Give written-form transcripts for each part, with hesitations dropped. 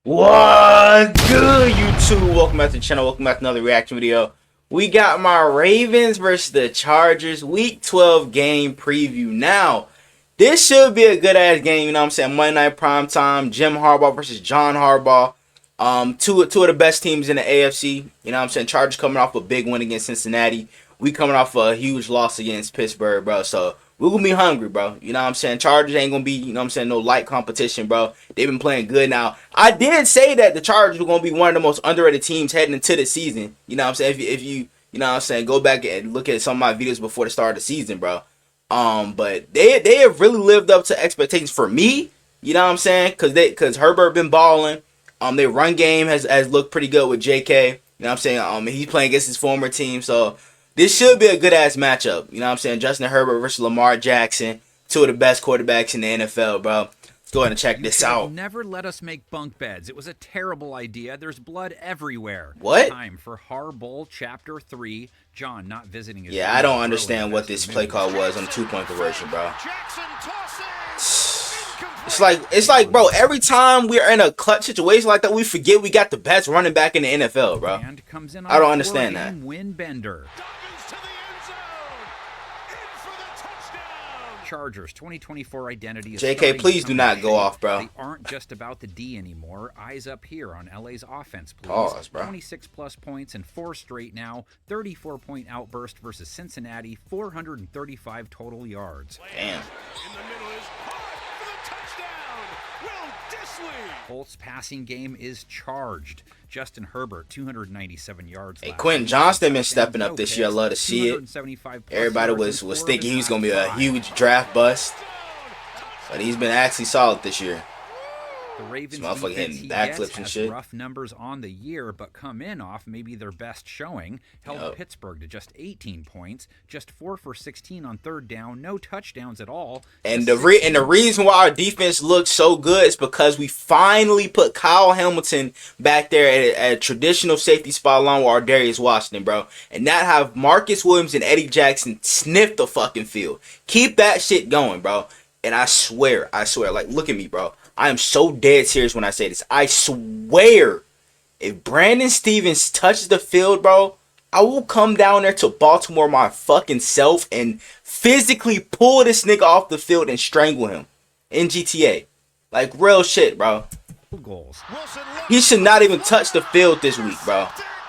What's good, YouTube? Welcome back to the channel. Welcome back to another reaction video. We got my Ravens versus the Chargers Week 12 game preview. Now, this should be a good ass game. You know what I'm saying? Monday night prime time. Jim Harbaugh versus John Harbaugh. Two of the best teams in the AFC. You know what I'm saying? Chargers coming off a big win against Cincinnati. We coming off a huge loss against Pittsburgh, bro. So we're going to be hungry, bro. You know what I'm saying? Chargers ain't going to be, you know what I'm saying, no light competition, bro. They've been playing good. Now, I did say that the Chargers were going to be one of the most underrated teams heading into the season. You know what I'm saying? If you know what I'm saying, go back and look at some of my videos before the start of the season, bro. But they have really lived up to expectations for me. You know what I'm saying? Because Herbert been balling. Their run game has looked pretty good with JK. You know what I'm saying? He's playing against his former team, so this should be a good ass matchup. You know what I'm saying? Justin Herbert versus Lamar Jackson, two of the best quarterbacks in the NFL, bro. Let's go ahead and check this out. Never let us make bunk beds. It was a terrible idea. There's blood everywhere. What? Time for HARBAUGH Chapter 3. John not visiting his I don't understand what this play call was on the 2-point conversion, bro. It's like, bro, every time we're in a clutch situation like that, we forget we got the best running back in the NFL, bro. I don't understand that. Chargers 2024 identity is JK, please do not go off, bro. They aren't just about the D anymore. Eyes up here on LA's offense, please. Pause, bro. 26+ points and 4 straight now. 34-point outburst versus Cincinnati. 435 total yards. Damn. Colts passing game is charged. Justin Herbert, 297 yards. Hey, Quentin Johnston been stepping up this year. I love to see it. Everybody was thinking he was going to be a huge draft bust, but he's been actually solid this year. The Ravens motherfucker hitting backflips and shit. Rough numbers on the year, but come in off maybe their best showing. Held Pittsburgh to just 18 points, just 4 for 16 on third down, no touchdowns at all. And the reason why our defense looks so good is because we finally put Kyle Hamilton back there at a traditional safety spot along with our Darius Washington, bro. And not have Marcus Williams and Eddie Jackson sniff the fucking field. Keep that shit going, bro. And I swear, like, look at me, bro. I am so dead serious when I say this. I swear, if Brandon Stevens touches the field, bro, I will come down there to Baltimore my fucking self and physically pull this nigga off the field and strangle him in GTA. Like, real shit, bro. He should not even touch the field this week, bro.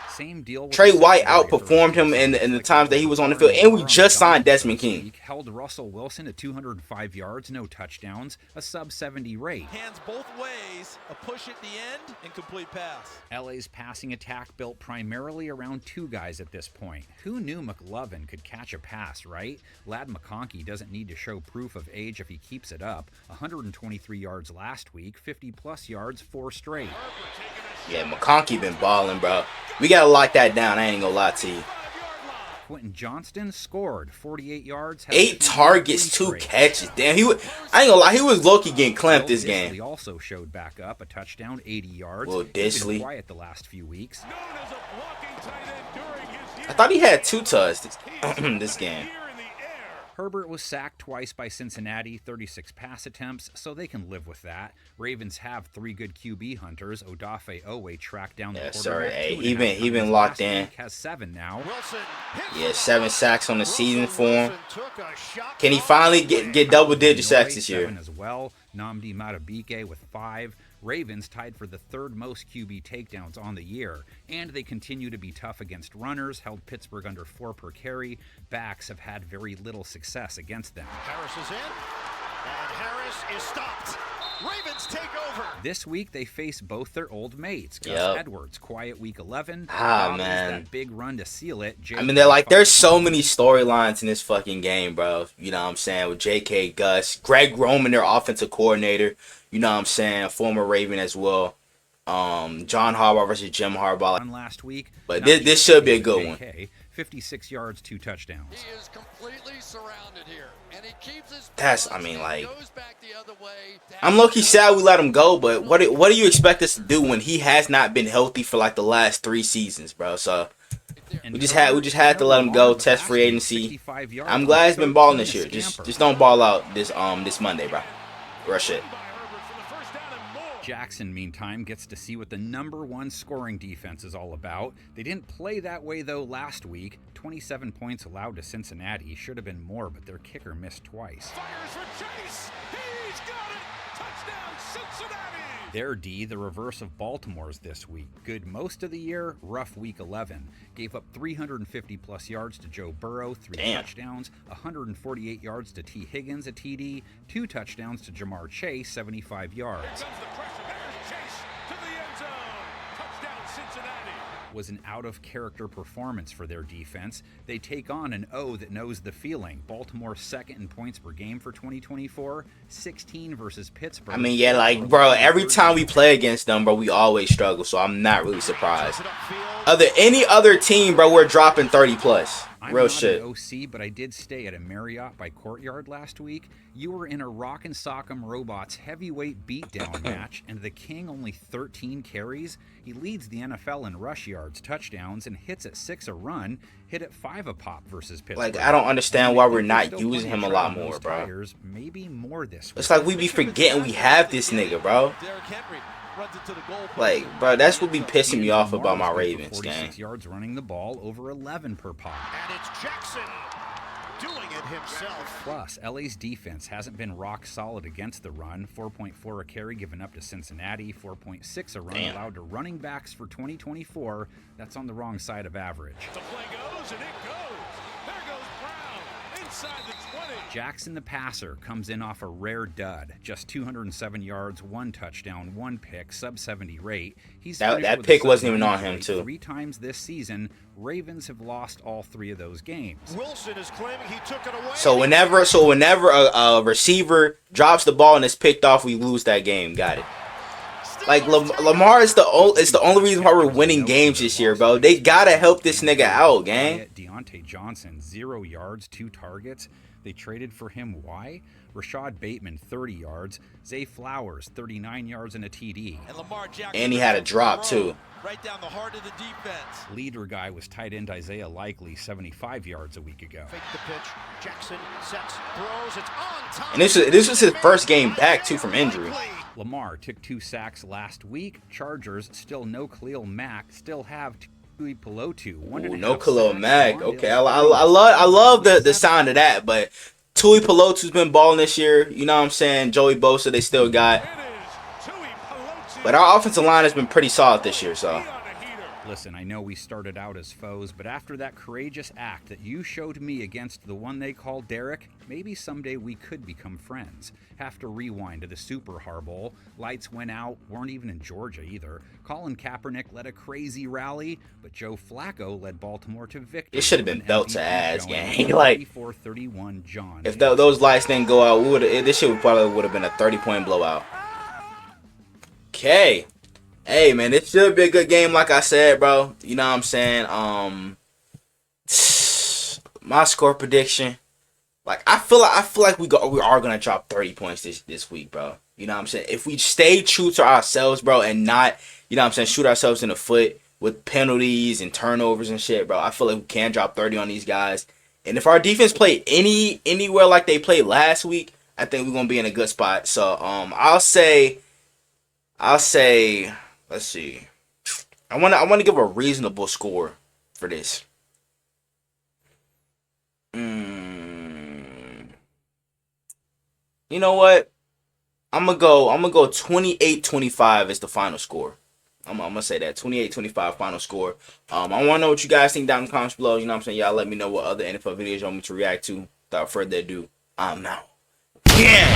Same deal with Trey White outperformed him in the times that he was on the field, and we just signed Desmond King. Held Russell Wilson to 205 yards, no touchdowns, a sub-70 rate. Hands both ways, a push at the end, and complete pass. LA's passing attack built primarily around two guys at this point. Who knew McLovin could catch a pass, right? Ladd McConkey doesn't need to show proof of age if he keeps it up. 123 yards last week, 50+ yards, 4 straight. Yeah, McConkey been balling, bro. We gotta lock that down. I ain't gonna lie to you. Quentin Johnston scored 48 yards, 8 targets, 2 catches. Damn, I ain't gonna lie, he was low-key getting clamped this game. He also showed back up a touchdown, 80 yards. Will Disley. Quiet the last few weeks. I thought he had 2 touchdowns this game. Herbert was sacked twice by Cincinnati, 36 pass attempts, so they can live with that. Ravens have 3 good QB hunters. Odafe Owe tracked down the quarterback. Hey, he been locked in. Has 7 now. Yeah, 7 sacks on the season for him. Can he finally get double-digit sacks this year? 7 as well. Nnamdi Madubuike with 5. Ravens tied for the 3rd most QB takedowns on the year, and they continue to be tough against runners, held Pittsburgh under 4 per carry. Backs have had very little success against them. Harris is in, and Harris is stopped. Ravens take over. This week they face both their old mates. Gus Edwards, quiet week 11. Man, that big run to seal it. I mean, there's so many storylines in this fucking game, bro. You know what I'm saying? With JK, Gus, Greg Roman, their offensive coordinator. You know what I'm saying? A former Raven as well. John Harbaugh versus Jim Harbaugh. Last week, but this should be a good one. 56 yards, 2 touchdowns. He is completely surrounded here, and he keeps his I mean, like, I'm low-key sad we let him go, but what do you expect us to do when he has not been healthy for like the last 3 seasons, bro? So we just had to let him go, test free agency. I'm glad he's been balling this year. Just don't ball out this Monday, bro. Rush it. Jackson, meantime, gets to see what the #1 scoring defense is all about. They didn't play that way, though, last week. 27 points allowed to Cincinnati. Should have been more, but their kicker missed twice. Fires for Chase. He's got it. Touchdown, Cincinnati. Their D, the reverse of Baltimore's this week. Good most of the year, rough week 11. Gave up 350-plus yards to Joe Burrow, 3 touchdowns, 148 yards to T. Higgins, a TD, 2 touchdowns to Jamar Chase, 75 yards. Here comes the pressure. There's Chase to the end zone. Touchdown, Cincinnati. Was an out-of-character performance for their defense. They take on an O that knows the feeling. Baltimore second in points per game for 2024, 16 versus Pittsburgh. I mean, yeah, like, bro, every time we play against them, bro, we always struggle, so I'm not really surprised. Any other team, bro, we're dropping 30-plus. Real shit. I'm not an OC, but I did stay at a Marriott by Courtyard last week. You were in a Rock and Sock'em Robots heavyweight beatdown match, and the King only 13 carries. He leads the NFL in rush yards, touchdowns, and hits at 6 a run. Hit at 5 a pop versus Pittsburgh. Like, I don't understand why we're not using him a lot more, bro. Tires, maybe more this week. It's like we be forgetting we have this nigga, bro. Like, bro, that's what be pissing me off about my Ravens, gang. 46 yards running the ball, over 11 per pop. And it's Jackson doing it himself. Plus, LA's defense hasn't been rock solid against the run. 4.4 a carry given up to Cincinnati, 4.6 a run allowed to running backs for 2024. That's on the wrong side of average. The play goes, and it goes. There goes Brown inside the 20. Jackson, the passer, comes in off a rare dud. Just 207 yards, 1 touchdown, 1 pick, sub-70 rate. That pick wasn't even on him, too. 3 times this season. Ravens have lost all 3 of those games. Wilson is claiming he took it away. So whenever a receiver drops the ball and it's picked off, we lose that game. Got it. Like, Lamar is the only reason why we're winning games this year, bro. They gotta help this nigga out, gang. Deontay Johnson, 0 yards, 2 targets. They traded for him. Why? Rashad Bateman, 30 yards. Zay Flowers, 39 yards and a TD. And he had a drop, too. Right down the heart of the defense. Leader guy was tight end Isaiah Likely, 75 yards a week ago. Fake the pitch. Jackson sets, throws. It's on time. And this was his first game back, too, from injury. Lamar took 2 sacks last week. Chargers still no Khalil Mack. Still have Tui Pelotu. No Khalil Mack. Okay, I love the sound of that, but Tui Pelotu's been balling this year. You know what I'm saying? Joey Bosa, they still got. But our offensive line has been pretty solid this year, so. Listen, I know we started out as foes, but after that courageous act that you showed me against the one they call Derek, maybe someday we could become friends. Have to rewind to the Super HARBAUGH. Lights went out, weren't even in Georgia either. Colin Kaepernick led a crazy rally, but Joe Flacco led Baltimore to victory. It should have been belt to ass, gang. Like, 34-31 John. If those lights didn't go out, this shit probably would have been a 30-point blowout. Okay. Hey, man, it should be a good game, like I said, bro. You know what I'm saying? My score prediction, like I feel like we are gonna drop 30 points this week, bro. You know what I'm saying? If we stay true to ourselves, bro, and not, you know what I'm saying, shoot ourselves in the foot with penalties and turnovers and shit, bro. I feel like we can drop 30 on these guys. And if our defense played anywhere like they played last week, I think we're gonna be in a good spot. So I'll say. Let's see. I want to give a reasonable score for this. You know what? I'm gonna go 28-25 is the final score. I'm gonna say that 28-25 final score. I want to know what you guys think down in the comments below. You know what I'm saying? Y'all let me know what other NFL videos you want me to react to. Without further ado, I'm out. Yeah.